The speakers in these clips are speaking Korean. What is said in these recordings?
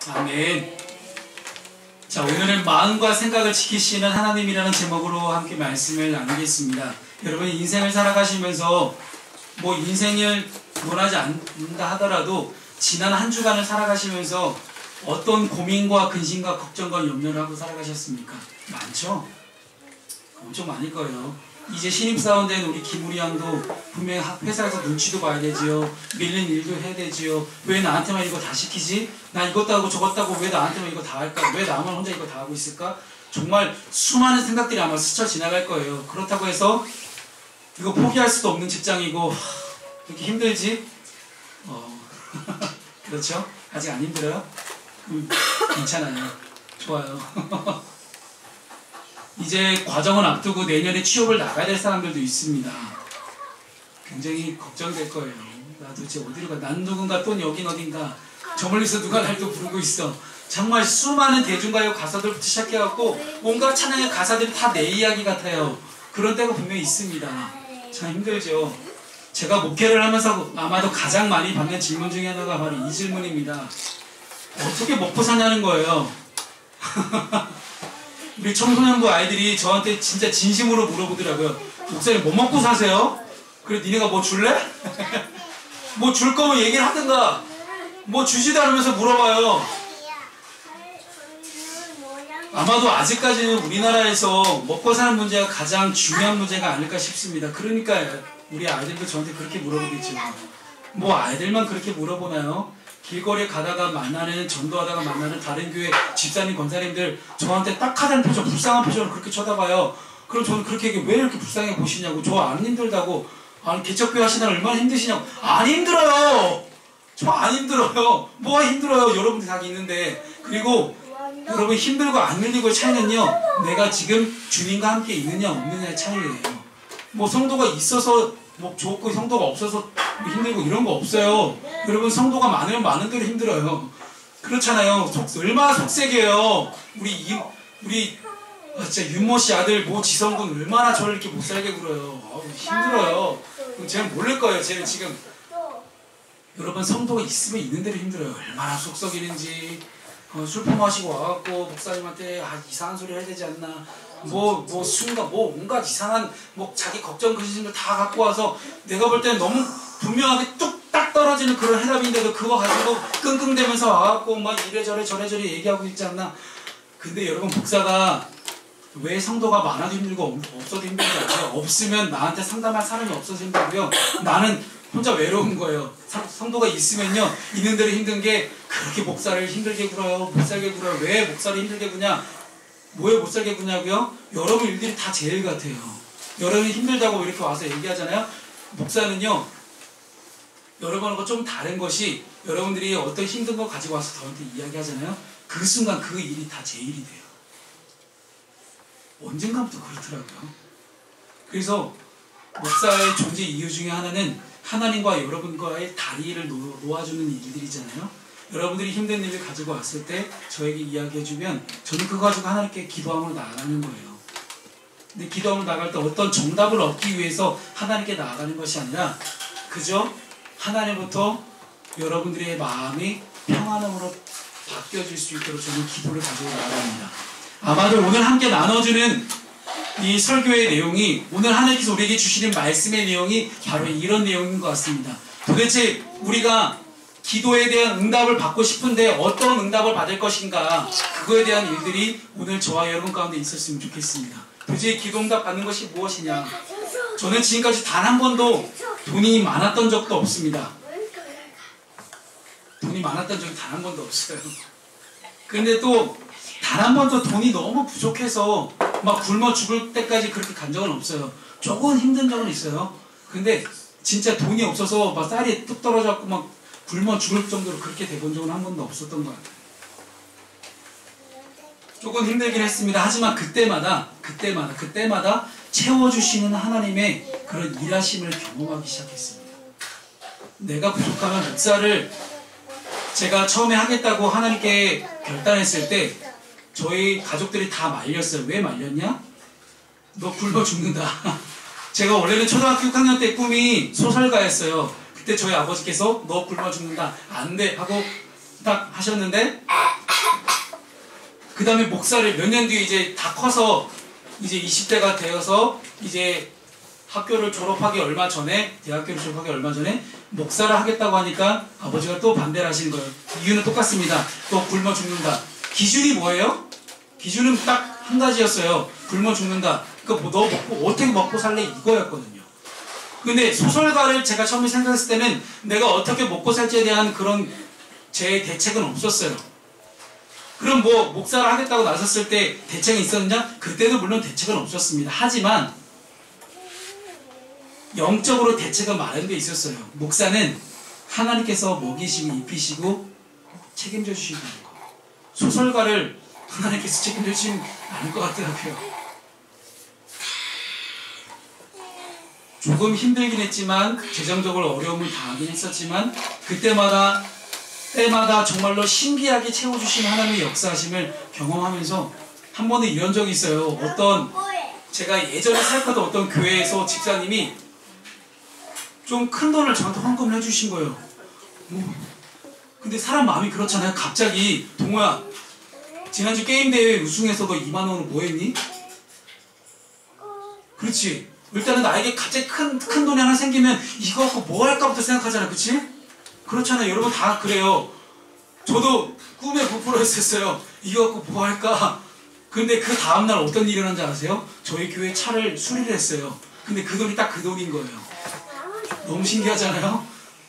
아멘. 자, 오늘은 마음과 생각을 지키시는 하나님이라는 제목으로 함께 말씀을 나누겠습니다. 여러분, 인생을 살아가시면서 뭐 인생을 원하지 않는다 하더라도 지난 한 주간을 살아가시면서 어떤 고민과 근심과 걱정과 염려를 하고 살아가셨습니까? 많죠? 엄청 많을 거예요. 이제 신입사원 된 우리 김우리 양도 분명히 회사에서 눈치도 봐야 되지요. 밀린 일도 해야 되지요. 왜 나한테만 이거 다 시키지? 나 이것도 하고 저것도 하고 왜 나한테만 이거 다 할까? 왜 나만 혼자 이거 다 하고 있을까? 정말 수많은 생각들이 아마 스쳐 지나갈 거예요. 그렇다고 해서 이거 포기할 수도 없는 직장이고 이렇게 힘들지? 그렇죠? 아직 안 힘들어요? 괜찮아요. 좋아요. 이제 과정을 앞두고 내년에 취업을 나가야 될 사람들도 있습니다. 굉장히 걱정될 거예요. 나 도대체 어디로 가? 난 누군가 또 여긴 어딘가. 저 멀리서 누가 날 또 부르고 있어. 정말 수많은 대중가요 가사들부터 시작해갖고 온갖 찬양의 가사들이 다 내 이야기 같아요. 그런 때가 분명히 있습니다. 참 힘들죠. 제가 목회를 하면서 아마도 가장 많이 받는 질문 중에 하나가 바로 이 질문입니다. 어떻게 먹고 사냐는 거예요. 우리 청소년부 아이들이 저한테 진짜 진심으로 물어보더라고요. 목사님 뭐 먹고 사세요? 그래 니네가 뭐 줄래? 뭐 줄 거면 얘기를 하든가. 뭐 주지도 않으면서 물어봐요. 아마도 아직까지는 우리나라에서 먹고 사는 문제가 가장 중요한 문제가 아닐까 싶습니다. 그러니까 우리 아이들도 저한테 그렇게 물어보겠죠. 뭐 아이들만 그렇게 물어보나요? 길거리에 가다가 만나는, 전도하다가 만나는 다른 교회 집사님, 권사님들 저한테 딱하다는 표정, 불쌍한 표정을 그렇게 쳐다봐요. 그럼 저는 그렇게 얘기해. 왜 이렇게 불쌍해 보시냐고. 저 안 힘들다고. 아니 개척교회 하시다가 얼마나 힘드시냐고. 안 힘들어요. 저 안 힘들어요. 뭐가 힘들어요. 여러분들 다 있는데. 그리고 여러분 힘들고 안 힘들고의 차이는요, 내가 지금 주님과 함께 있느냐 없느냐의 차이예요. 뭐 성도가 있어서 뭐 좋고 성도가 없어서 힘들고 이런 거 없어요. 여러분 성도가 많으면 많은 대로 힘들어요. 그렇잖아요. 얼마나 속색이에요. 우리 진짜 윤모씨 아들 모 지성군 얼마나 저를 이렇게 못살게 굴어요. 힘들어요. 쟤는 모를 거예요. 쟤는 지금 여러분 성도가 있으면 있는 대로 힘들어요. 얼마나 속썩이는지. 술 퍼마시고 와갖고 목사님한테 이상한 소리 해야 되지 않나. 순간 온갖 이상한 자기 걱정 근심을 다 갖고 와서 내가 볼 때는 너무 분명하게 뚝딱 떨어지는 그런 해답인데도 그거 가지고 끙끙대면서 와갖고 막 이래저래 저래저래 얘기하고 있지 않나. 근데 여러분 목사가 왜 성도가 많아도 힘들고 없어도 힘들지 않아요? 없으면 나한테 상담할 사람이 없어서 힘들고요. 나는 혼자 외로운 거예요. 성도가 있으면요, 있는 대로 힘든 게 그렇게 목사를 힘들게 굴어요. 못 살게 굴어요. 왜 목사를 힘들게 구냐? 뭐에 못 살게 구냐고요? 여러분 일들이 다 제 일 같아요. 여러분이 힘들다고 이렇게 와서 얘기하잖아요. 목사는요, 여러분하고 좀 다른 것이, 여러분들이 어떤 힘든 거 가지고 와서 저한테 이야기하잖아요. 그 순간 그 일이 다 제 일이 돼요. 언젠가부터 그렇더라고요. 그래서 목사의 존재 이유 중에 하나는 하나님과 여러분과의 다리를 놓아주는 일들이잖아요. 여러분들이 힘든 일을 가지고 왔을 때 저에게 이야기해주면 저는 그거 가지고 하나님께 기도함으로 나아가는 거예요. 근데 기도함으로 나갈 때 어떤 정답을 얻기 위해서 하나님께 나아가는 것이 아니라 그저 하나님부터 여러분들의 마음이 평안함으로 바뀌어질 수 있도록 저는 기도를 가지고 나아갑니다. 아마도 오늘 함께 나눠주는 이 설교의 내용이, 오늘 하나님께서 우리에게 주시는 말씀의 내용이 바로 이런 내용인 것 같습니다. 도대체 우리가 기도에 대한 응답을 받고 싶은데 어떤 응답을 받을 것인가, 그거에 대한 일들이 오늘 저와 여러분 가운데 있었으면 좋겠습니다. 도대체 기도 응답 받는 것이 무엇이냐. 저는 지금까지 단 한 번도 돈이 많았던 적도 없습니다. 돈이 많았던 적이 단 한 번도 없어요. 근데 또 단 한 번도 돈이 너무 부족해서 막 굶어 죽을 때까지 그렇게 간 적은 없어요. 조금 힘든 적은 있어요. 근데 진짜 돈이 없어서 막 쌀이 뚝 떨어져갖고 막 굶어 죽을 정도로 그렇게 돼본 적은 한 번도 없었던 것 같아요. 조금 힘들긴 했습니다. 하지만 그때마다 채워주시는 하나님의 그런 일하심을 경험하기 시작했습니다. 내가 부족하면 목사를 제가 처음에 하겠다고 하나님께 결단했을 때 저희 가족들이 다 말렸어요. 왜 말렸냐? 너 굶어 죽는다. 제가 원래는 초등학교 6학년 때 꿈이 소설가였어요. 그때 저희 아버지께서 너 굶어 죽는다. 안 돼. 하고 딱 하셨는데 그 다음에 목사를 몇 년 뒤에 이제 다 커서 이제 20대가 되어서 이제 학교를 졸업하기 얼마 전에, 대학교를 졸업하기 얼마 전에 목사를 하겠다고 하니까 아버지가 또 반대를 하시는 거예요. 이유는 똑같습니다. 또 굶어 죽는다. 기준이 뭐예요? 기준은 딱 한 가지였어요. 굶어 죽는다. 그러니까 너 먹고 어떻게 먹고 살래 이거였거든요. 근데 소설가를 제가 처음에 생각했을 때는 내가 어떻게 먹고 살지에 대한 그런 제 대책은 없었어요. 그럼 뭐 목사를 하겠다고 나섰을 때 대책이 있었느냐? 그때도 물론 대책은 없었습니다. 하지만 영적으로 대책은 마련되어 있었어요. 목사는 하나님께서 먹이시고 입히시고 책임져 주시는 거. 소설가를 하나님께서 책임져 주시면 않을 것 같더라고요. 조금 힘들긴 했지만 재정적으로 어려움을 당하긴 했었지만 그때마다 정말로 신기하게 채워주시는 하나님의 역사하심을 경험하면서 한 번은 이런 적이 있어요. 제가 예전에 사역하던 어떤 교회에서 집사님이 좀 큰 돈을 저한테 헌금을 해주신 거예요. 근데 사람 마음이 그렇잖아요. 갑자기 동호야, 지난주 게임대회 우승해서 너 2만원은 뭐 했니? 그렇지. 일단은 나에게 갑자기 큰 돈이 하나 생기면 이거 갖고 뭐 할까부터 생각하잖아. 그치? 그렇잖아요. 여러분 다 그래요. 저도 꿈에 부풀어있었어요. 이거 갖고 뭐 할까? 근데 그 다음날 어떤 일이 일어난지 아세요? 저희 교회 차를 수리를 했어요. 근데 그 돈이 딱 그 돈인 거예요. 너무 신기하잖아요?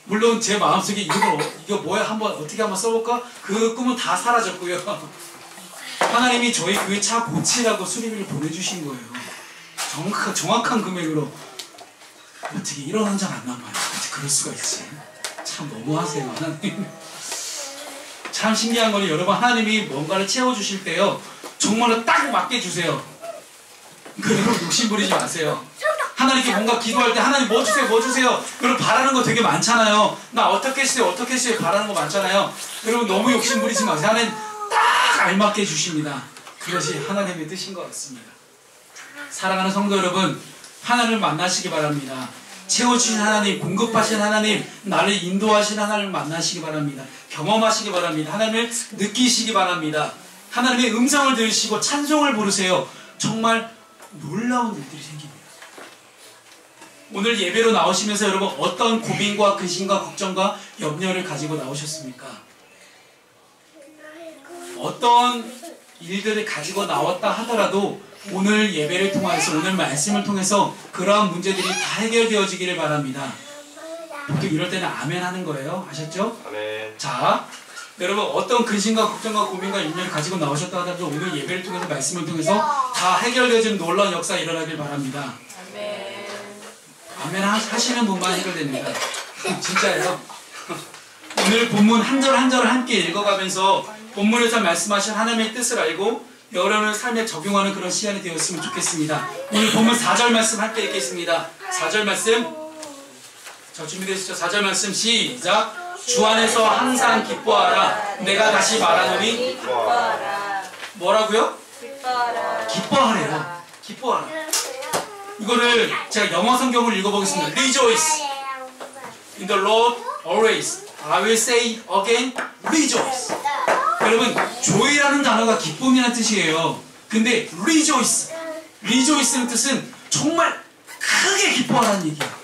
물론 제 마음속에 이거 뭐야 어떻게 한번 써볼까? 그 꿈은 다 사라졌고요. 하나님이 저희 교회 차 고치라고 수리비를 보내주신 거예요. 정확한 금액으로. 어떻게 이런 한 장 안 남아요? 어떻게 그럴 수가 있지? 참 너무하세요, 하나님. 참 신기한 건 여러분, 하나님이 뭔가를 채워주실 때요, 정말로 딱 맞게 주세요. 그리고 욕심 부리지 마세요. 하나님께 뭔가 기도할 때 하나님 뭐 주세요, 뭐 주세요. 여러분 바라는 거 되게 많잖아요. 나 어떻게 했어요, 어떻게 했어요. 바라는 거 많잖아요. 여러분 너무 욕심 부리지 마세요. 하나님 딱 알맞게 주십니다. 그것이 하나님의 뜻인 것 같습니다. 사랑하는 성도 여러분, 하나님을 만나시기 바랍니다. 채워주신 하나님, 공급하신 하나님, 나를 인도하신 하나님을 만나시기 바랍니다. 경험하시기 바랍니다. 하나님을 느끼시기 바랍니다. 하나님의 음성을 들으시고 찬송을 부르세요. 정말 놀라운 일들이 생깁니다. 오늘 예배로 나오시면서 여러분 어떤 고민과 근심과 걱정과 염려를 가지고 나오셨습니까? 어떤 일들을 가지고 나왔다 하더라도 오늘 예배를 통해서, 오늘 말씀을 통해서 그러한 문제들이 다 해결되어지기를 바랍니다. 보통 이럴 때는 아멘 하는 거예요. 아셨죠? 아멘. 자, 여러분 어떤 근심과 걱정과 고민과 염려를 가지고 나오셨다 하더라도 오늘 예배를 통해서, 말씀을 통해서 다 해결되어지는 놀라운 역사가 일어나길 바랍니다. 아멘. 아멘 하시는 분만 해결됩니다. 진짜예요. 오늘 본문 한 절 한 절을 함께 읽어가면서 본문에서 말씀하신 하나님의 뜻을 알고 여러분의 삶에 적용하는 그런 시간이 되었으면 좋겠습니다. 오늘 본문 4절 말씀 함께 읽겠습니다. 4절 말씀, 자 준비되시죠? 4절 말씀 시작. 주 안에서 항상 기뻐하라. 내가 다시 말하노니 뭐라고요? 기뻐하라. 기뻐하래요. 기뻐하라. 이거를 제가 영어 성경을 읽어보겠습니다. Rejoice in the Lord always. I will say again, rejoice. 여러분, joy라는 단어가 기쁨이라는 뜻이에요. 근데 rejoice는 뜻은 정말 크게 기뻐하라는 얘기예요.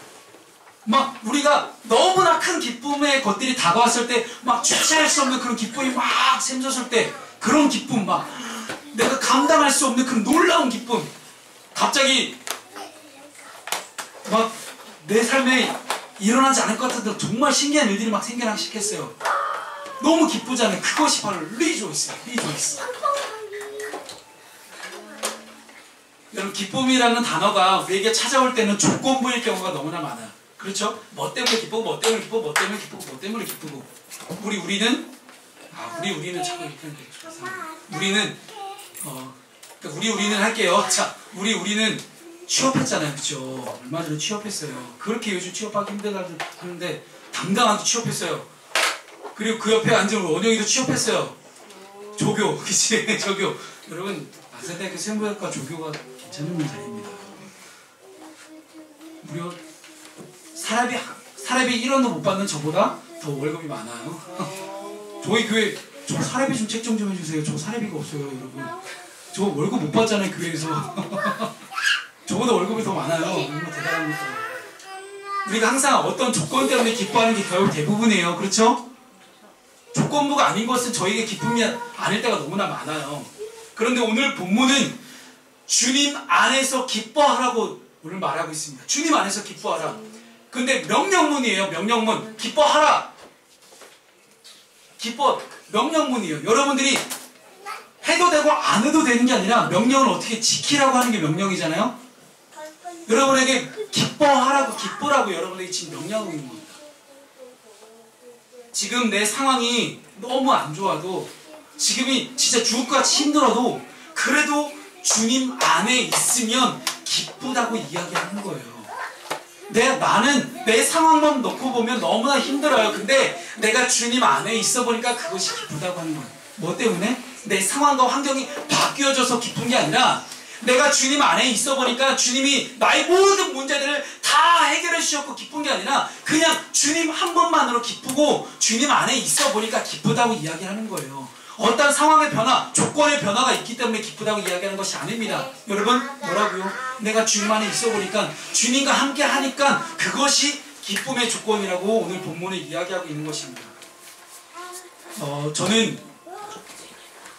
막 우리가 너무나 큰 기쁨의 것들이 다가왔을 때 막 주체할 수 없는 그런 기쁨이 막 샘솟을 때, 그런 기쁨, 막 내가 감당할 수 없는 그런 놀라운 기쁨, 갑자기 막 내 삶에 일어나지 않을 것 같은 정말 신기한 일들이 막 생겨나기 시작했어요. 너무 기쁘잖아요. 그것이 바로 rejoice. 여러분, 기쁨이라는 단어가 우리에게 찾아올 때는 조건부일 경우가 너무나 많아요. 그렇죠? 뭐 때문에 기쁘고, 뭐 때문에 기쁘고, 뭐 때문에 기쁘고, 뭐 때문에 기쁘고. 우리는 자꾸 이렇게 하는 게 우리는 할게요. 자, 우리는 취업했잖아요. 그쵸? 얼마 전에 취업했어요. 그렇게 요즘 취업하기 힘들다고 하는데 당당하게 취업했어요. 그리고 그 옆에 앉은 원영이도 취업했어요. 조교, 그치? 조교. 여러분, 마세대학교 생물학과 조교가 괜찮은 자리입니다. 무려 사례비 1원도 못 받는 저보다 더 월급이 많아요. 저희 교회 저 사례비 좀 책정 좀 해주세요. 저 사례비가 없어요, 여러분. 저 월급 못 받잖아요, 교회에서. 저보다 월급이 더 많아요. 정말 대단합니다. 우리가 항상 어떤 조건 때문에 기뻐하는 게 결국 대부분이에요. 그렇죠? 조건부가 아닌 것은 저에게 기쁨이 아닐 때가 너무나 많아요. 그런데 오늘 본문은 주님 안에서 기뻐하라고 오늘 말하고 있습니다. 주님 안에서 기뻐하라. 근데 명령문이에요. 명령문. 기뻐하라. 명령문이에요. 여러분들이 해도 되고 안 해도 되는 게 아니라 명령을 어떻게 지키라고 하는 게 명령이잖아요. 여러분에게 기뻐하라고, 기뻐라고 여러분에게 지금 명령하고 있는 겁니다. 지금 내 상황이 너무 안 좋아도, 지금이 진짜 죽을 것 같이 힘들어도, 그래도 주님 안에 있으면 기쁘다고 이야기하는 거예요. 나는 내 상황만 놓고 보면 너무나 힘들어요. 근데 내가 주님 안에 있어 보니까 그것이 기쁘다고 하는 거예요. 뭐 때문에? 내 상황과 환경이 바뀌어져서 기쁜 게 아니라, 내가 주님 안에 있어 보니까 주님이 나의 모든 문제들을 다 해결해 주셨고 기쁜 게 아니라, 그냥 주님 한 분만으로 기쁘고 주님 안에 있어 보니까 기쁘다고 이야기하는 거예요. 어떤 상황의 변화, 조건의 변화가 있기 때문에 기쁘다고 이야기하는 것이 아닙니다. 여러분, 뭐라고요? 내가 주님 안에 있어 보니까, 주님과 함께 하니까 그것이 기쁨의 조건이라고 오늘 본문에 이야기하고 있는 것입니다. 저는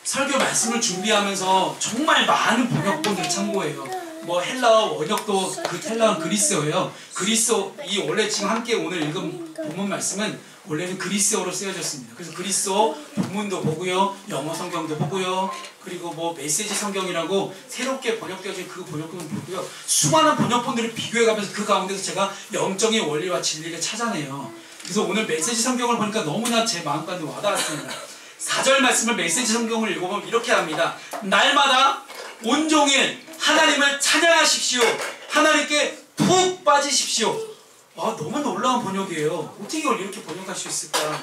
설교 말씀을 준비하면서 정말 많은 번역본들 참고해요. 뭐 헬라어 원역도, 그 헬라어는 그리스어예요. 그리스어, 이 원래 지금 함께 오늘 읽은 본문 말씀은 원래는 그리스어로 쓰여졌습니다. 그래서 그리스어 본문도 보고요, 영어 성경도 보고요, 그리고 뭐 메시지 성경이라고 새롭게 번역되어진 그 번역본을 보고요, 수많은 번역본들을 비교해가면서 그 가운데서 제가 영적인 원리와 진리를 찾아내요. 그래서 오늘 메시지 성경을 보니까 너무나 제 마음까지 와닿았습니다. 4절 말씀을 메시지 성경을 읽어보면 이렇게 합니다. 날마다 온종일 하나님을 찬양하십시오. 하나님께 푹 빠지십시오. 너무 놀라운 번역이에요. 어떻게 이걸 이렇게 번역할 수 있을까?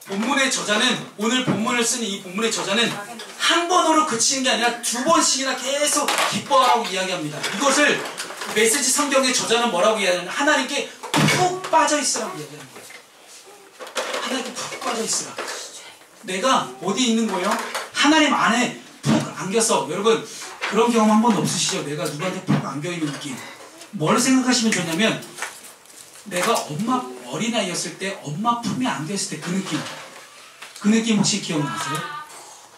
본문의 저자는, 오늘 본문을 쓰는 이 본문의 저자는 한 번으로 그치는 게 아니라 2번씩이나 계속 기뻐하라고 이야기합니다. 이것을 메시지 성경의 저자는 뭐라고 이야기하냐면, 하나님께 푹 빠져있으라고 이야기하는 거예요. 하나님께 푹 빠져있으라. 내가 어디 있는 거예요? 하나님 안에 푹 안겨서. 여러분, 그런 경험 한 번도 없으시죠? 내가 누구한테 푹 안겨있는 느낌. 뭘 생각하시면 좋냐면, 내가 어린아이였을 때 엄마 품에 안겨있을 때 그 느낌. 그 느낌 혹시 기억나세요?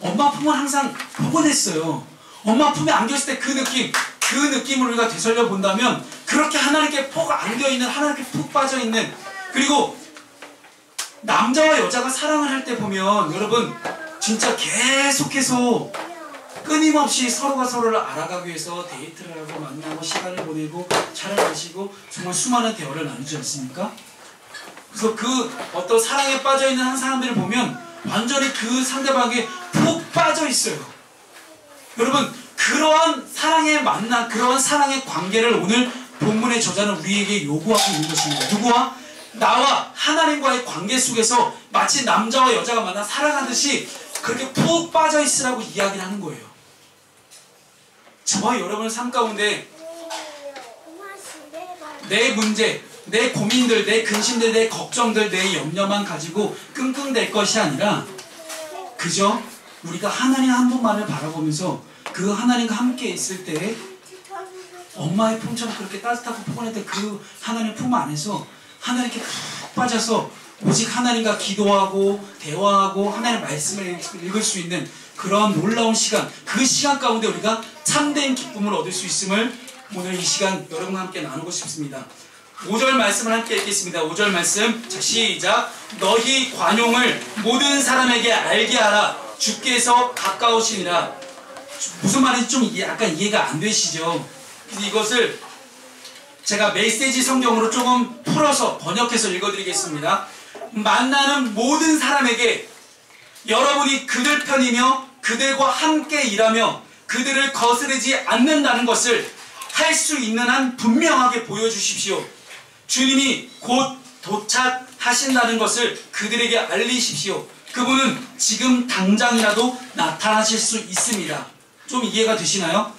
엄마 품은 항상 포근했어요. 엄마 품에 안겨있을 때 그 느낌. 그 느낌을 우리가 되살려 본다면, 그렇게 하나님께 푹 안겨있는, 하나님께 푹 빠져있는, 그리고 남자와 여자가 사랑을 할 때 보면, 여러분 진짜 계속해서 끊임없이 서로가 서로를 알아가기 위해서 데이트를 하고 만나고 시간을 보내고 차를 마시고 정말 수많은 대화를 나누지 않습니까? 그래서 그 어떤 사랑에 빠져있는 한 사람들을 보면 완전히 그 상대방에 푹 빠져있어요. 여러분, 그러한 사랑의 만남, 그러한 사랑의 관계를 오늘 본문의 저자는 우리에게 요구하고 있는 것입니다. 누구와? 나와 하나님과의 관계 속에서 마치 남자와 여자가 만나 사랑하듯이 그렇게 푹 빠져있으라고 이야기를 하는 거예요. 저와 여러분의 삶 가운데 내 문제, 내 고민들, 내 근심들, 내 걱정들, 내 염려만 가지고 끙끙댈 것이 아니라, 그저 우리가 하나님 한 분만을 바라보면서 그 하나님과 함께 있을 때 엄마의 품처럼 그렇게 따뜻하고 포근했던 그 하나님의 품 안에서 하나님께 푹 빠져서 오직 하나님과 기도하고 대화하고 하나님의 말씀을 읽을 수 있는 그런 놀라운 시간, 그 시간 가운데 우리가 참된 기쁨을 얻을 수 있음을 오늘 이 시간 여러분과 함께 나누고 싶습니다. 5절 말씀을 함께 읽겠습니다. 5절 말씀, 자 시작. 너희 관용을 모든 사람에게 알게 하라. 주께서 가까우시니라. 무슨 말인지 좀 약간 이해가 안 되시죠? 이것을 제가 메시지 성경으로 조금 풀어서 번역해서 읽어드리겠습니다. 만나는 모든 사람에게 여러분이 그들 편이며 그들과 함께 일하며 그들을 거스르지 않는다는 것을 할 수 있는 한 분명하게 보여주십시오. 주님이 곧 도착하신다는 것을 그들에게 알리십시오. 그분은 지금 당장이라도 나타나실 수 있습니다. 좀 이해가 되시나요?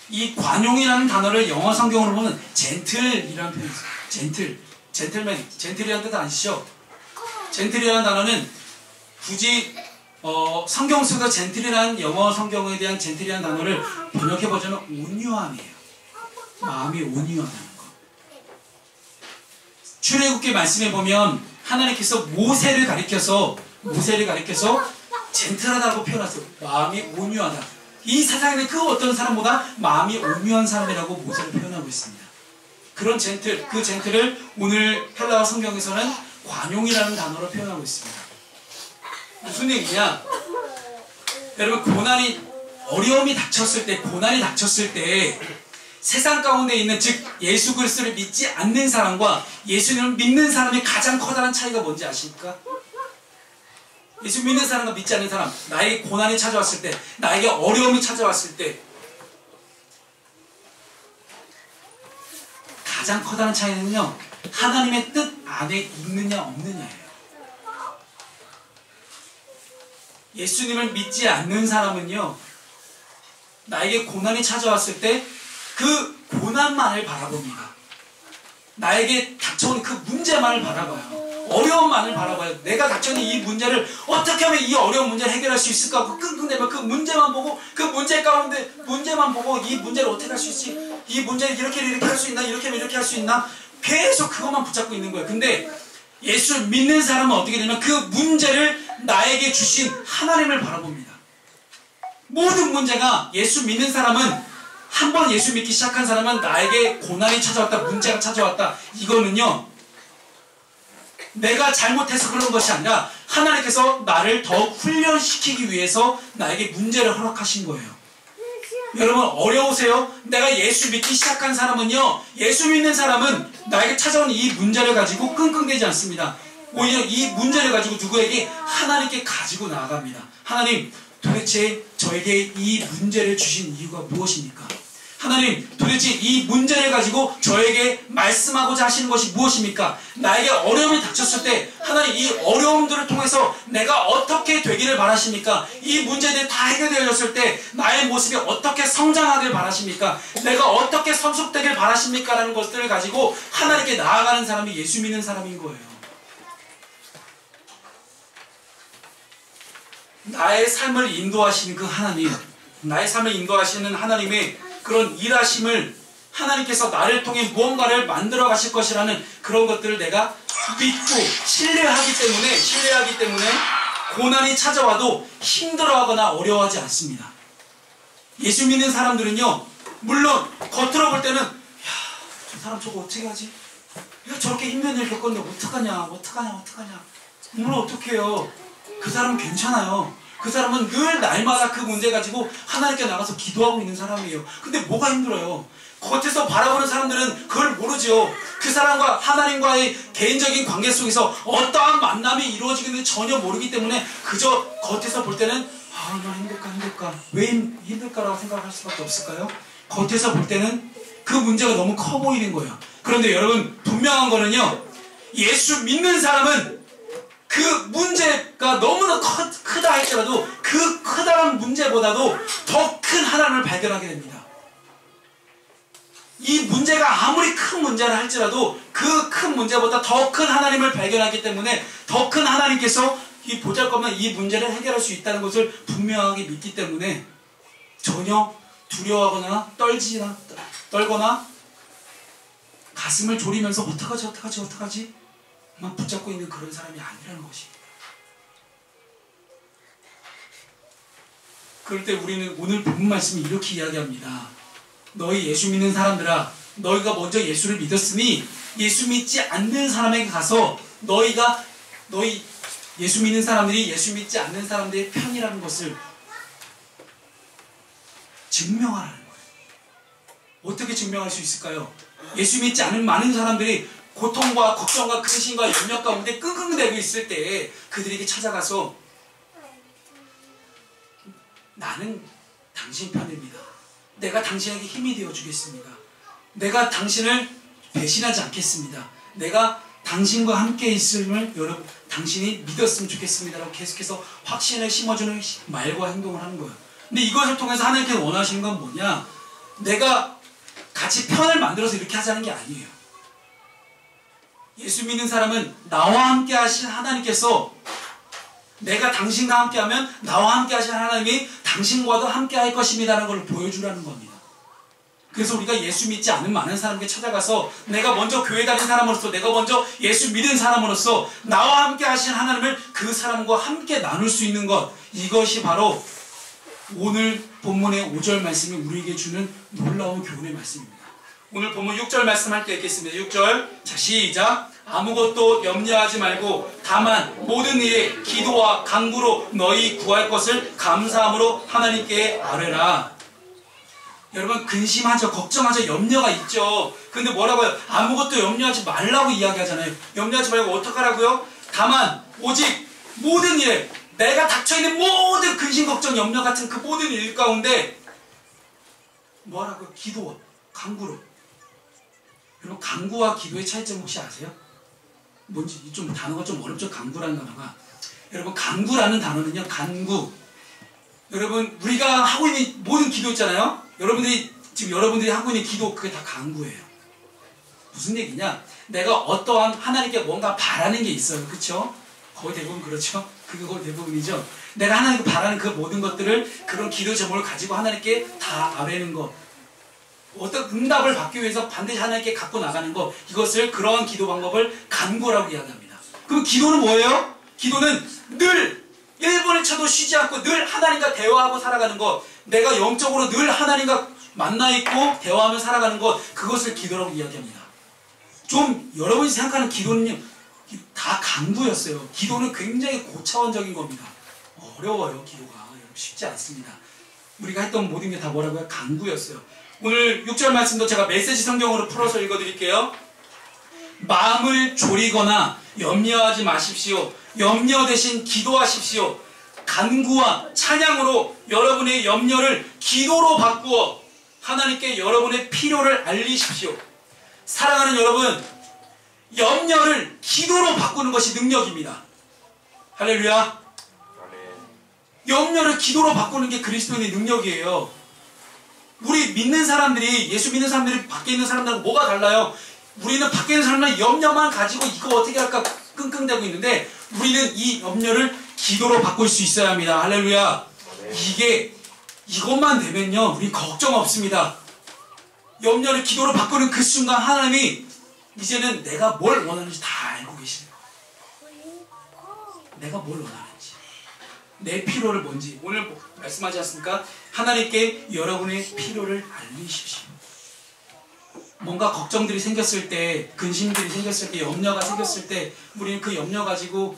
이 관용이라는 단어를 영어 성경으로 보면 젠틀이라는 표현이 있어요. 젠틀. 젠틀맨, 젠틀이라는 뜻 아시죠? 젠틀이라는 단어는 굳이 성경 속에서 젠틀이라는 영어 성경에 대한 젠틀이라는 단어를 번역해보자면 온유함이에요. 마음이 온유하다는 거. 출애굽기 말씀에 보면 하나님께서 모세를 가리켜서 젠틀하다고 표현하세요. 마음이 온유하다. 이 세상에는 그 어떤 사람보다 마음이 온유한 사람이라고 모세를 표현하고 있습니다. 그런 젠틀, 그 젠틀을 오늘 헬라어 성경에서는 관용이라는 단어로 표현하고 있습니다. 무슨 얘기냐? 여러분, 어려움이 닥쳤을 때, 고난이 닥쳤을 때 세상 가운데 있는, 즉 예수 그리스도를 믿지 않는 사람과 예수님을 믿는 사람의 가장 커다란 차이가 뭔지 아십니까? 예수 믿는 사람과 믿지 않는 사람, 나에게 고난이 찾아왔을 때, 나에게 어려움이 찾아왔을 때 가장 커다란 차이는요, 하나님의 뜻 안에 있느냐 없느냐예요. 예수님을 믿지 않는 사람은요, 나에게 고난이 찾아왔을 때 그 고난만을 바라봅니다. 나에게 닥쳐온 그 문제만을 바라봐요. 어려움만을 바라봐요. 내가 닥쳐있는 이 문제를 어떻게 하면 이 어려운 문제를 해결할 수 있을까 하고 끙끙대면 그 문제만 보고, 그 문제 가운데 문제만 보고 이 문제를 어떻게 할 수 있지? 이 문제를 이렇게 할 수 있나? 이렇게 하면 이렇게 할 수 있나? 계속 그것만 붙잡고 있는 거예요. 근데 예수를 믿는 사람은 어떻게 되냐면 그 문제를 나에게 주신 하나님을 바라봅니다. 모든 문제가, 예수 믿는 사람은, 한 번 예수 믿기 시작한 사람은 나에게 고난이 찾아왔다, 문제가 찾아왔다, 이거는요, 내가 잘못해서 그런 것이 아니라 하나님께서 나를 더 훈련시키기 위해서 나에게 문제를 허락하신 거예요. 여러분, 어려우세요? 내가 예수 믿기 시작한 사람은요, 예수 믿는 사람은 나에게 찾아온 이 문제를 가지고 끙끙대지 않습니다. 오히려 이 문제를 가지고 누구에게? 하나님께 가지고 나아갑니다. 하나님, 도대체 저에게 이 문제를 주신 이유가 무엇입니까? 하나님, 도대체 이 문제를 가지고 저에게 말씀하고자 하시는 것이 무엇입니까? 나에게 어려움이 닥쳤을 때 하나님, 이 어려움들을 통해서 내가 어떻게 되기를 바라십니까? 이 문제들이 다 해결되어졌을 때 나의 모습이 어떻게 성장하길 바라십니까? 내가 어떻게 성숙되길 바라십니까? 라는 것들을 가지고 하나님께 나아가는 사람이 예수 믿는 사람인 거예요. 나의 삶을 인도하시는 그 하나님, 나의 삶을 인도하시는 하나님의 그런 일하심을, 하나님께서 나를 통해 무언가를 만들어 가실 것이라는 그런 것들을 내가 믿고 신뢰하기 때문에 고난이 찾아와도 힘들어하거나 어려워하지 않습니다. 예수 믿는 사람들은요, 물론 겉으로 볼 때는, 야, 저 사람 저거 어떻게 하지? 야, 저렇게 힘든 일 겪었는데 어떡하냐. 물론 어떡해요. 그 사람은 괜찮아요. 그 사람은 늘 날마다 그 문제 가지고 하나님께 나가서 기도하고 있는 사람이에요. 근데 뭐가 힘들어요? 겉에서 바라보는 사람들은 그걸 모르죠. 그 사람과 하나님과의 개인적인 관계 속에서 어떠한 만남이 이루어지고 있는지 전혀 모르기 때문에 그저 겉에서 볼 때는, 아, 얼마나 힘들까? 왜 힘들까라고 생각할 수밖에 없을까요? 겉에서 볼 때는 그 문제가 너무 커 보이는 거예요. 그런데 여러분, 분명한 거는요, 예수 믿는 사람은 그 문제가 너무나 크다 할지라도 그 크다란 문제보다도 더 큰 하나님을 발견하게 됩니다. 이 문제가 아무리 큰 문제라 할지라도 그 큰 문제보다 더 큰 하나님을 발견하기 때문에 더 큰 하나님께서 이 보잘것없는 이 문제를 해결할 수 있다는 것을 분명하게 믿기 때문에 전혀 두려워하거나 떨거나 가슴을 졸이면서 어떡하지? 막 붙잡고 있는 그런 사람이 아니라는 것입니다. 그럴 때 우리는 오늘 본문 말씀이 이렇게 이야기합니다. 너희 예수 믿는 사람들아, 너희가 먼저 예수를 믿었으니 예수 믿지 않는 사람에게 가서 너희 예수 믿는 사람들이 예수 믿지 않는 사람들의 편이라는 것을 증명하라는 거예요. 어떻게 증명할 수 있을까요? 예수 믿지 않은 많은 사람들이 고통과 걱정과 근심과 염려 가운데 끙끙대고 있을 때 그들에게 찾아가서, 나는 당신 편입니다. 내가 당신에게 힘이 되어 주겠습니다. 내가 당신을 배신하지 않겠습니다. 내가 당신과 함께 있음을 여러분, 당신이 믿었으면 좋겠습니다. 라고 계속해서 확신을 심어주는 말과 행동을 하는 거예요. 근데 이것을 통해서 하나님께서 원하시는 건 뭐냐? 내가 같이 편을 만들어서 이렇게 하자는 게 아니에요. 예수 믿는 사람은 나와 함께 하신 하나님께서 내가 당신과 함께하면 나와 함께 하신 하나님이 당신과도 함께 할 것입니다라는 걸 보여주라는 겁니다. 그래서 우리가 예수 믿지 않은 많은 사람에게 찾아가서 내가 먼저 교회 다닌 사람으로서 내가 먼저 예수 믿은 사람으로서 나와 함께 하신 하나님을 그 사람과 함께 나눌 수 있는 것, 이것이 바로 오늘 본문의 5절 말씀이 우리에게 주는 놀라운 교훈의 말씀입니다. 오늘 본문 6절 말씀할 때 읽겠습니다. 6절 자 시작. 아무것도 염려하지 말고 다만 모든 일에 기도와 간구로 너희 구할 것을 감사함으로 하나님께 아뢰라. 여러분 근심하죠. 걱정하죠. 염려가 있죠. 근데 뭐라고요? 아무것도 염려하지 말라고 이야기하잖아요. 염려하지 말고 어떡하라고요? 다만 오직 모든 일에 내가 닥쳐있는 모든 근심, 걱정, 염려 같은 그 모든 일 가운데 뭐라고요? 기도와 간구로. 여러분 간구와 기도의 차이점 혹시 아세요? 뭔지 좀 단어가 좀 어렵죠. 간구라는 단어가. 여러분 간구라는 단어는요. 간구. 여러분 우리가 하고 있는 모든 기도 있잖아요. 여러분들이 하고 있는 기도 그게 다 간구예요. 무슨 얘기냐? 내가 어떠한 하나님께 뭔가 바라는 게 있어요. 그렇죠? 거의 대부분 그렇죠? 그게 거의 대부분이죠. 내가 하나님께 바라는 그 모든 것들을 그런 기도 제목을 가지고 하나님께 다 아뢰는 것. 어떤 응답을 받기 위해서 반드시 하나님께 갖고 나가는 것. 이것을 그러한 기도 방법을 간구라고 이야기합니다. 그럼 기도는 뭐예요? 기도는 늘 1분을 쳐도 쉬지 않고 늘 하나님과 대화하고 살아가는 것. 내가 영적으로 늘 하나님과 만나 있고 대화하며 살아가는 것. 그것을 기도라고 이야기합니다. 좀 여러분이 생각하는 기도는요. 다 간구였어요. 기도는 굉장히 고차원적인 겁니다. 어려워요. 기도가. 쉽지 않습니다. 우리가 했던 모든 게 다 뭐라고요? 간구였어요. 오늘 6절 말씀도 제가 메시지 성경으로 풀어서 읽어드릴게요. 마음을 졸이거나 염려하지 마십시오. 염려 대신 기도하십시오. 간구와 찬양으로 여러분의 염려를 기도로 바꾸어 하나님께 여러분의 필요를 알리십시오. 사랑하는 여러분, 염려를 기도로 바꾸는 것이 능력입니다. 할렐루야. 염려를 기도로 바꾸는 게 그리스도인의 능력이에요. 우리 믿는 사람들이, 예수 믿는 사람들이 밖에 있는 사람들하고 뭐가 달라요? 우리는 밖에 있는 사람들은 염려만 가지고 이거 어떻게 할까 끙끙대고 있는데 우리는 이 염려를 기도로 바꿀 수 있어야 합니다. 할렐루야. 이것만 되면요 우리 걱정 없습니다. 염려를 기도로 바꾸는 그 순간 하나님이 이제는 내가 뭘 원하는지 다 알고 계시네요. 내가 뭘 원하는지, 내 필요를 뭔지 오늘 말씀하지 않습니까? 하나님께 여러분의 필요를 알리십시오. 뭔가 걱정들이 생겼을 때, 근심들이 생겼을 때, 염려가 생겼을 때 우리는 그 염려 가지고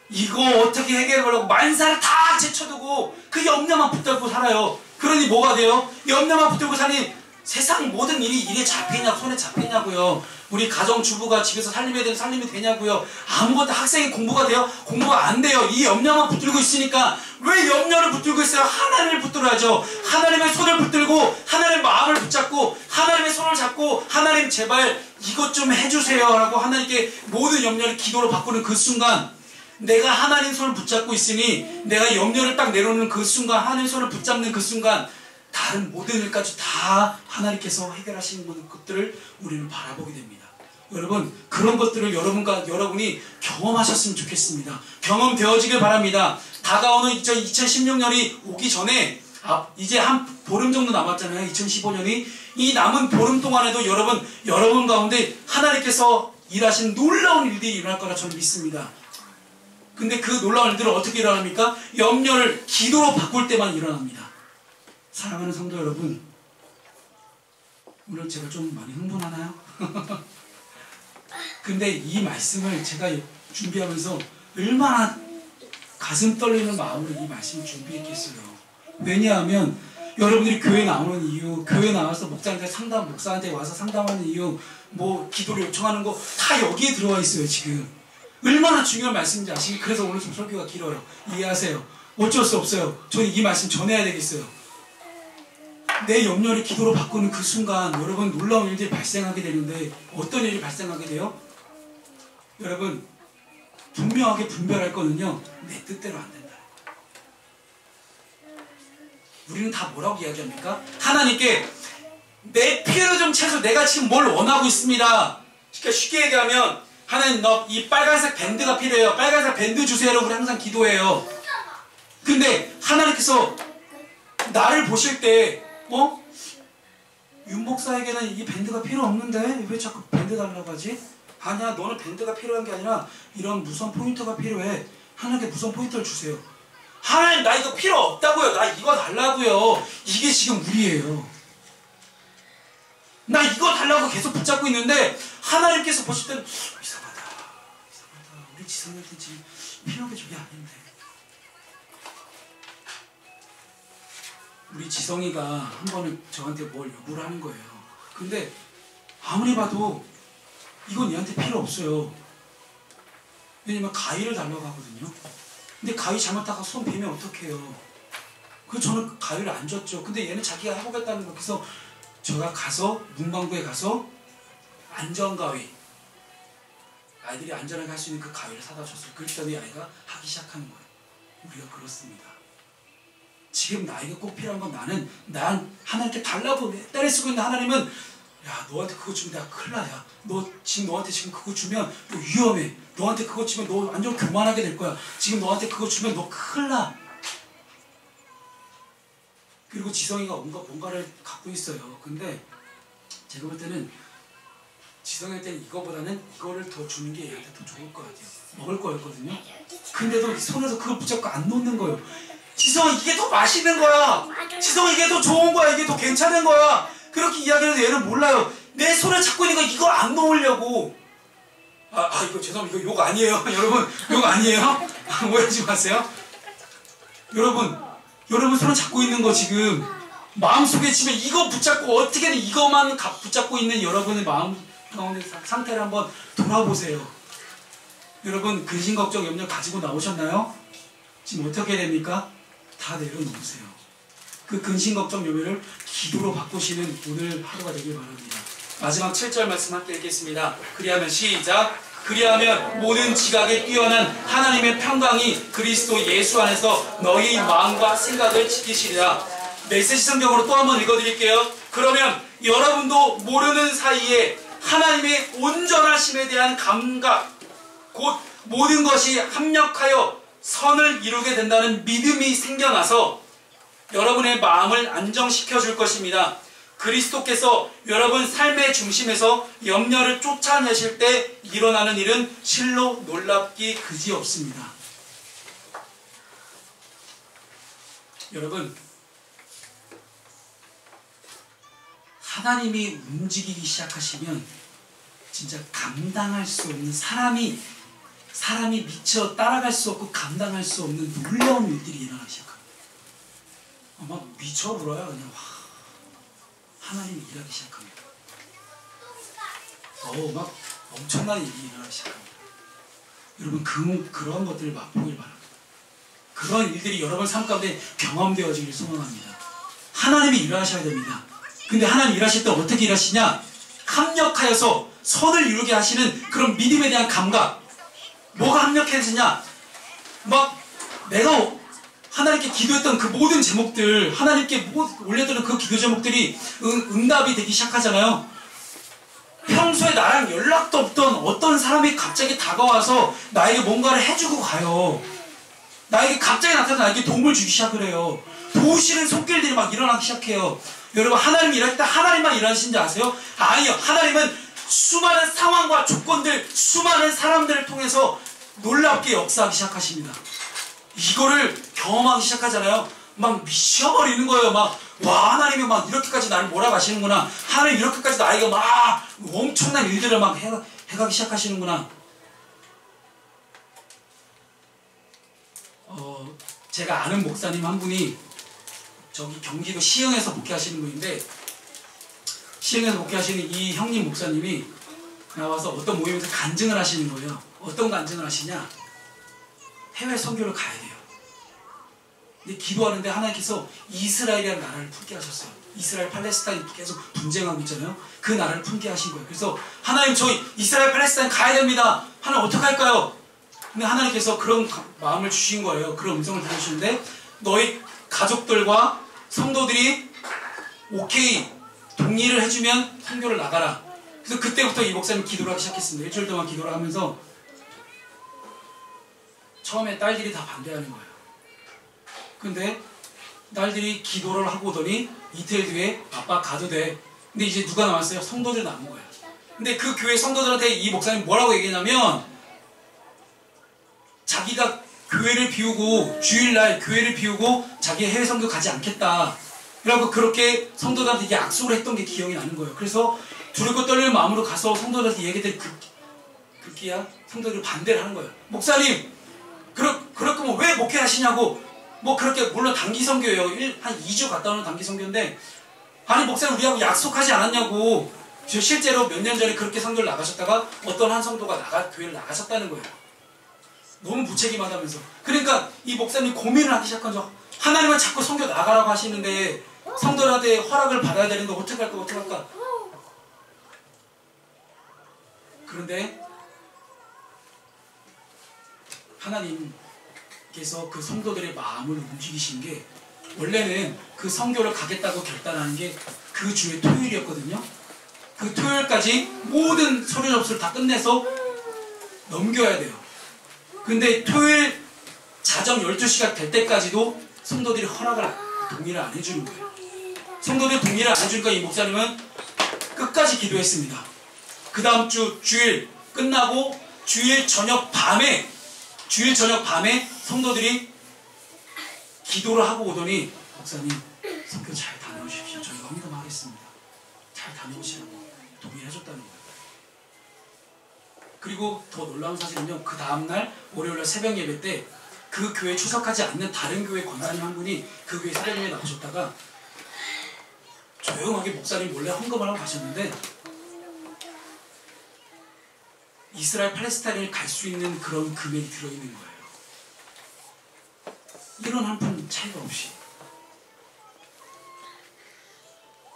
이거 어떻게 해결하려고 만사를 다 제쳐두고 그 염려만 붙들고 살아요. 그러니 뭐가 돼요? 염려만 붙들고 사니 세상 모든 일이 일에 잡히냐고, 손에 잡히냐고요. 우리 가정주부가 집에서 살림해야 되는 살림이 되냐고요. 아무것도 학생이 공부가 돼요? 공부가 안 돼요. 이 염려만 붙들고 있으니까. 왜 염려를 붙들고 있어요? 하나님을 붙들어야죠. 하나님의 손을 붙들고 하나님의 마음을 붙잡고 하나님의 손을 잡고 하나님 제발 이것 좀 해주세요 라고 하나님께 모든 염려를 기도로 바꾸는 그 순간, 내가 하나님 손을 붙잡고 있으니 내가 염려를 딱 내려놓는 그 순간, 하나님 손을 붙잡는 그 순간 다른 모든 일까지 다 하나님께서 해결하시는 모든 것들을 우리는 바라보게 됩니다. 여러분 그런 것들을 여러분이 경험하셨으면 좋겠습니다. 경험되어지길 바랍니다. 다가오는 2016년이 오기 전에 이제 한 보름 정도 남았잖아요. 2015년이. 이 남은 보름 동안에도 여러분 가운데 하나님께서 일하신 놀라운 일들이 일어날 거라 저는 믿습니다. 근데 그 놀라운 일들은 어떻게 일어납니까? 염려를 기도로 바꿀 때만 일어납니다. 사랑하는 성도 여러분, 오늘 제가 좀 많이 흥분하나요? 근데 이 말씀을 제가 준비하면서 얼마나 가슴 떨리는 마음으로 이 말씀을 준비했겠어요. 왜냐하면 여러분들이 교회 나오는 이유, 교회 나와서 목사한테 와서 상담하는 이유, 뭐 기도를 요청하는 거 다 여기에 들어와 있어요. 지금 얼마나 중요한 말씀인지 아시겠어요? 그래서 오늘 좀 설교가 길어요. 이해하세요. 어쩔 수 없어요. 저는 이 말씀 전해야 되겠어요. 내 염려를 기도로 바꾸는 그 순간 여러분 놀라운 일들이 발생하게 되는데 어떤 일이 발생하게 돼요? 여러분 분명하게 분별할 거는요, 내 뜻대로 안 된다. 우리는 다 뭐라고 이야기합니까? 하나님께 내 필요 좀 채워서 내가 지금 뭘 원하고 있습니다. 그러니까 쉽게 얘기하면 하나님 이 빨간색 밴드가 필요해요. 빨간색 밴드 주세요라고 우리 항상 기도해요. 근데 하나님께서 나를 보실 때 윤 목사에게는 이 밴드가 필요 없는데 왜 자꾸 밴드 달라고 하지? 아니야, 너는 밴드가 필요한 게 아니라 이런 무선 포인터가 필요해. 하나님께 무선 포인터를 주세요. 하나님, 나 이거 필요 없다고요. 나 이거 달라고요. 이게 지금 우리예요. 나 이거 달라고 계속 붙잡고 있는데 하나님께서 보실 때는 이상하다. 우리 지성한테 지금 필요한 게 저게 아닌데. 우리 지성이가 한 번은 저한테 뭘 요구를 하는 거예요. 근데 아무리 봐도 이건 얘한테 필요 없어요. 왜냐면 가위를 달라고 하거든요. 근데 가위 잘못하다가 손 베면 어떡해요. 그래서 저는 가위를 안 줬죠. 근데 얘는 자기가 해보겠다는 거. 그래서 제가 가서 문방구에 가서 안전가위, 아이들이 안전하게 할 수 있는 그 가위를 사다 줬어요. 그랬더니 아이가 하기 시작하는 거예요. 우리가 그렇습니다. 지금 나에게 꼭 필요한 건 난 하나님께 달라고 때려 쓰고 있는 하나님은, 야, 너한테 그거 주면 내가 큰일 나야. 너한테 지금 그거 주면 너 위험해. 너한테 그거 주면 너 완전 교만하게 될 거야. 지금 너한테 그거 주면 너 큰일 나. 그리고 지성이가 뭔가를 갖고 있어요. 근데 제가 볼 때는 지성이한테는 이거보다는 이거를 더 주는 게 얘한테 더 좋을 것 같아요. 먹을 거였거든요. 근데도 손에서 그걸 붙잡고 안 놓는 거예요. 지성아, 이게 더 맛있는 거야. 지성아, 이게 더 좋은 거야. 이게 더 괜찮은 거야. 그렇게 이야기해도 얘는 몰라요. 내 손에 잡고 있는 거 이거 안 놓으려고. 이거 죄송합니다. 이거 욕 아니에요. 여러분, 욕 아니에요? 오해하지 마세요. 여러분 손에 잡고 있는 거 지금 마음속에 지금 이거 붙잡고 어떻게든 이것만 붙잡고 있는 여러분의 마음 가운데 상태를 한번 돌아보세요. 여러분, 근심 걱정 염려 가지고 나오셨나요? 지금 어떻게 됩니까? 다 내려놓으세요. 그 근심 걱정 염려를 기도로 바꾸시는 오늘 하루가 되길 바랍니다. 마지막 7절 말씀 함께 읽겠습니다. 그리하면 시작. 그리하면 모든 지각에 뛰어난 하나님의 평강이 그리스도 예수 안에서 너희 마음과 생각을 지키시리라. 메시지 성경으로 또 한번 읽어드릴게요. 그러면 여러분도 모르는 사이에 하나님의 온전하심에 대한 감각, 곧 모든 것이 합력하여 선을 이루게 된다는 믿음이 생겨나서 여러분의 마음을 안정시켜 줄 것입니다. 그리스도께서 여러분 삶의 중심에서 염려를 쫓아내실 때 일어나는 일은 실로 놀랍기 그지없습니다. 여러분, 하나님이 움직이기 시작하시면 진짜 감당할 수 없는 사람이 미처 따라갈 수 없고 감당할 수 없는 놀라운 일들이 일어나기 시작합니다. 막 미쳐버려요. 그냥 하나님이 일하기 시작합니다. 막 엄청난 일이 일어나기 시작합니다. 여러분, 그런 것들을 맛보길 바랍니다. 그런 일들이 여러분 삶 가운데 경험되어지길 소망합니다. 하나님이 일하셔야 됩니다. 근데 하나님 일하실 때 어떻게 일하시냐? 합력하여서 선을 이루게 하시는 그런 믿음에 대한 감각. 뭐가 합력해지냐? 막 내가 하나님께 기도했던 그 모든 제목들, 하나님께 올려드린 그 기도 제목들이 응답이 되기 시작하잖아요. 평소에 나랑 연락도 없던 어떤 사람이 갑자기 다가와서 나에게 뭔가를 해주고 가요. 나에게 갑자기 나타나서 나에게 도움을 주기 시작을 해요. 도우시는 손길들이 막 일어나기 시작해요. 여러분, 하나님 일할 때 하나님만 일하시는지 아세요? 아니요. 하나님은 수많은 상황과 조건들, 수많은 사람들을 통해서 놀랍게 역사하기 시작하십니다. 이거를 경험하기 시작하잖아요. 막 미쳐버리는 거예요. 와, 하나님이 막 이렇게까지 나를 몰아가시는구나. 하나님 이렇게까지 나에게 막 엄청난 일들을 막 해가기 시작하시는구나. 제가 아는 목사님 한 분이 저기 경기도 시흥에서 목회하시는 분인데, 시흥에서 목회하시는 이 형님 목사님이 나와서 어떤 모임에서 간증을 하시는 거예요. 어떤 간증을 하시냐? 해외 선교를 가야 돼요. 근데 기도하는데 하나님께서 이스라엘이라는 나라를 품게 하셨어요. 이스라엘 팔레스타인 계속 분쟁하고 있잖아요. 그 나라를 품게 하신 거예요. 그래서 하나님, 저 이스라엘 팔레스타인 가야 됩니다. 하나님 어떻게 할까요? 근데 하나님께서 그런 마음을 주신 거예요. 그런 음성을 들려주시는데, 너희 가족들과 성도들이 오케이 동의를 해주면 선교를 나가라. 그래서 그때부터 이 목사님 기도를 하기 시작했습니다. 일주일 동안 기도를 하면서 처음에 딸들이 다 반대하는 거예요. 근데 딸들이 기도를 하고 오더니 이틀 뒤에 아빠 가도 돼. 근데 이제 누가 나왔어요? 성도들 남은 거예요. 근데 그 교회 성도들한테 이 목사님 뭐라고 얘기했냐면 자기가 교회를 비우고 주일날 교회를 비우고 자기 해외 선교 가지 않겠다. 그래갖고 그렇게 성도들한테 약속을 했던 게 기억이 나는 거예요. 그래서 두렵고 떨리는 마음으로 가서 성도들한테 얘기했더니 급기야 성도들이 반대를 하는 거예요. 목사님 그럴 거면 왜 목회하시냐고. 뭐 그렇게 물론 단기 선교예요. 한 2주 갔다 오는 단기 선교인데 아니 목사님 우리하고 약속하지 않았냐고. 실제로 몇 년 전에 그렇게 선교를 나가셨다가 어떤 한 성도가 교회를 나가셨다는 거예요. 너무 무책임하다면서. 그러니까 이 목사님이 고민을 하기 시작한 죠. 하나님은 자꾸 선교 나가라고 하시는데 성도들한테 허락을 받아야 되는데 어떡할까. 그런데 하나님께서 그 성도들의 마음을 움직이신 게 원래는 그 선교를 가겠다고 결단하는 게 그 주의 토요일이었거든요. 그 토요일까지 모든 서류 접수를 다 끝내서 넘겨야 돼요. 근데 토요일 자정 12시가 될 때까지도 성도들이 동의를 안 해주는 거예요. 성도들이 동의를 안 해주니까 이 목사님은 끝까지 기도했습니다. 그 다음 주 주일 끝나고 주일 저녁 밤에 성도들이 기도를 하고 오더니 목사님 선교 잘 다녀오십시오. 저희가 헌금하겠습니다. 잘 다녀오시라고 동의를 해줬다는 거예요. 그리고 더 놀라운 사실은요. 그 다음날 월요일날 새벽 예배 때 그 교회에 출석하지 않는 다른 교회 권사님 한 분이 그 교회 새벽 예배에 나오셨다가 조용하게 목사님 몰래 헌금을 하고 가셨는데 이스라엘 팔레스타인을 갈 수 있는 그런 금액이 들어있는 거예요. 이런 한 푼 차이가 없이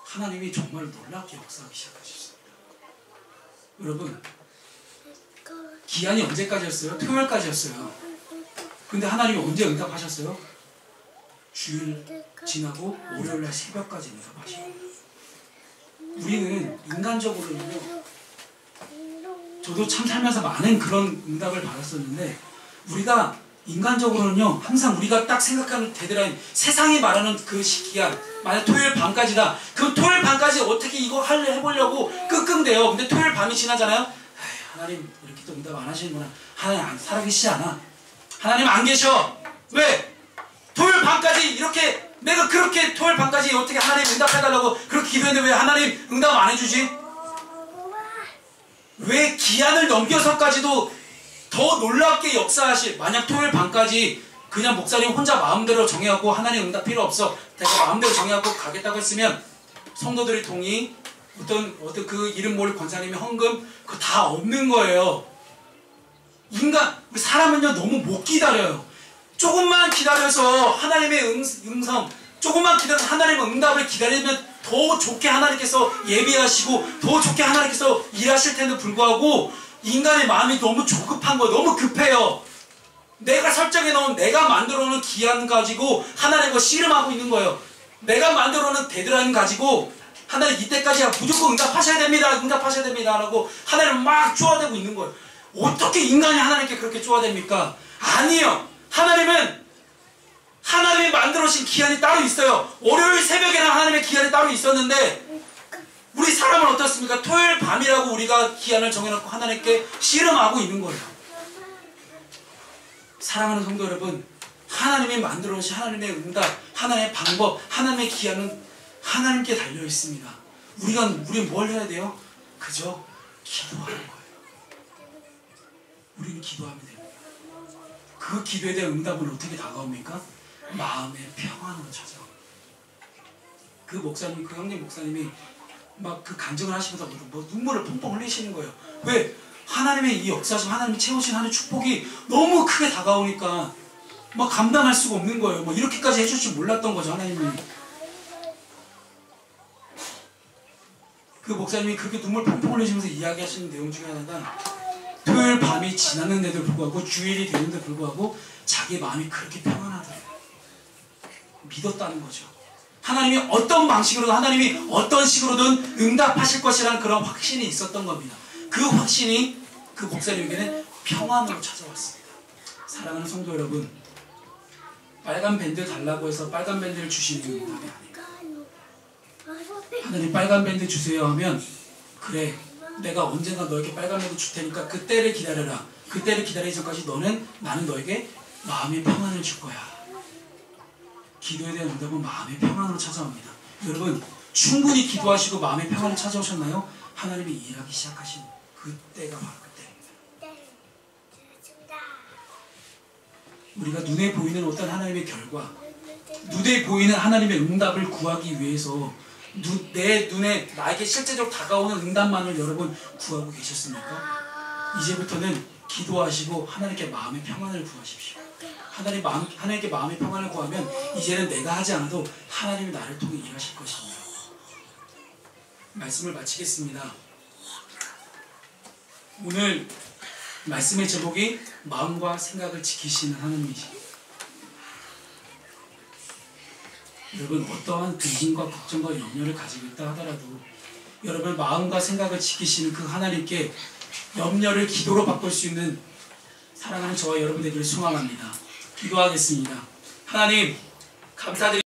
하나님이 정말 놀랍게 역사하기 시작하셨습니다. 여러분 기한이 언제까지였어요? 토요일까지였어요. 근데 하나님이 언제 응답하셨어요? 주일 지나고 월요일날 새벽까지 응답하셔요. 우리는 인간적으로는요, 저도 참 살면서 많은 그런 응답을 받았었는데 우리가 인간적으로는요 항상 우리가 딱 생각하는 데드라인, 세상이 말하는 그 시기야 만약 토요일 밤까지다. 그럼 토요일 밤까지 어떻게 이거 해보려고 끙끙대요. 근데 토요일 밤이 지나잖아요. 에이, 하나님 이렇게 또 응답 안 하시는구나. 하나님 살아계시지 않아. 하나님 안 계셔. 왜? 토요일 밤까지 이렇게 내가 그렇게 토요일 밤까지 어떻게 하나님 응답해달라고 그렇게 기도했는데 왜 하나님 응답 안 해주지? 왜 기한을 넘겨서까지도 더 놀랍게 역사하실, 만약 토요일 밤까지 그냥 목사님 혼자 마음대로 정해갖고 하나님 응답 필요 없어 내가 마음대로 정해갖고 가겠다고 했으면 성도들의 동의, 어떤 그 이름 모를 권사님의 헌금 그거 다 없는 거예요. 우리 사람은요 너무 못 기다려요. 조금만 기다려서 하나님의 음성, 조금만 기다려서 하나님의 응답을 기다리면 더 좋게 하나님께서 예비하시고 더 좋게 하나님께서 일하실 텐데 불구하고 인간의 마음이 너무 조급한 거예요. 너무 급해요. 내가 설정해 놓은, 내가 만들어 놓은 기한 가지고 하나님과 씨름하고 있는 거예요. 내가 만들어 놓은 데드라인 가지고 하나님 이때까지 무조건 응답하셔야 됩니다. 응답하셔야 됩니다. 라고 하나님을 막 쪼아대고 있는 거예요. 어떻게 인간이 하나님께 그렇게 쪼아댑니까? 아니에요. 하나님은 하나님이 만들어진 기한이 따로 있어요. 월요일 새벽에는 하나님의 기한이 따로 있었는데 우리 사람은 어떻습니까? 토요일 밤이라고 우리가 기한을 정해놓고 하나님께 씨름하고 있는 거예요. 사랑하는 성도 여러분, 하나님이 만들어놓으신 하나님의 응답, 하나님의 방법, 하나님의 기한은 하나님께 달려 있습니다. 우리는 뭘 해야 돼요? 그저 기도하는 거예요. 우리는 기도하면 됩니다. 그 기도에 대한 응답은 어떻게 다가옵니까? 마음의 평안으로 찾아옵니다. 그 목사님, 그 형님 목사님이 막 그 간증을 하시면서 뭐 눈물을 펑펑 흘리시는 거예요. 왜? 하나님의 이 역사심, 하나님이 채우신 하나님의 축복이 너무 크게 다가오니까 막 감당할 수가 없는 거예요. 뭐 이렇게까지 해줄 줄 몰랐던 거죠, 하나님이. 그 목사님이 그렇게 눈물 펑펑 흘리시면서 이야기하시는 내용 중에 하나가 토요일 밤이 지났는데도 불구하고 주일이 되는데도 불구하고 자기 마음이 그렇게 평안하더래요. 믿었다는 거죠. 하나님이 어떤 방식으로든 하나님이 어떤 식으로든 응답하실 것이라는 그런 확신이 있었던 겁니다. 그 확신이 그 목사님에게는 평안으로 찾아왔습니다. 사랑하는 성도 여러분, 빨간 밴드 달라고 해서 빨간 밴드를 주시는 게 응답이 아니에요. 하나님 빨간 밴드 주세요 하면 그래 내가 언젠가 너에게 빨간 밴드 줄 테니까 그때를 기다려라. 그때를 기다리기 전까지 나는 너에게 마음의 평안을 줄 거야. 기도에 대한 응답은 마음의 평안으로 찾아옵니다. 여러분 충분히 기도하시고 마음의 평안을 찾아오셨나요? 하나님이 일하기 시작하신 그때가 바로 그때입니다. 우리가 눈에 보이는 어떤 하나님의 결과, 눈에 보이는 하나님의 응답을 구하기 위해서 내 눈에 나에게 실제적으로 다가오는 응답만을 여러분 구하고 계셨습니까? 이제부터는 기도하시고 하나님께 마음의 평안을 구하십시오. 하나님께 마음의 평안을 구하면 이제는 내가 하지 않아도 하나님이 나를 통해 일하실 것입니다. 말씀을 마치겠습니다. 오늘 말씀의 제목이 마음과 생각을 지키시는 하나님이십니다. 여러분 어떠한 근심과 걱정과 염려를 가지고 있다 하더라도 여러분 마음과 생각을 지키시는 그 하나님께 염려를 기도로 바꿀 수 있는 사랑하는 저와 여러분 되기를 소망합니다. 기도하겠습니다. 하나님 감사드립니다.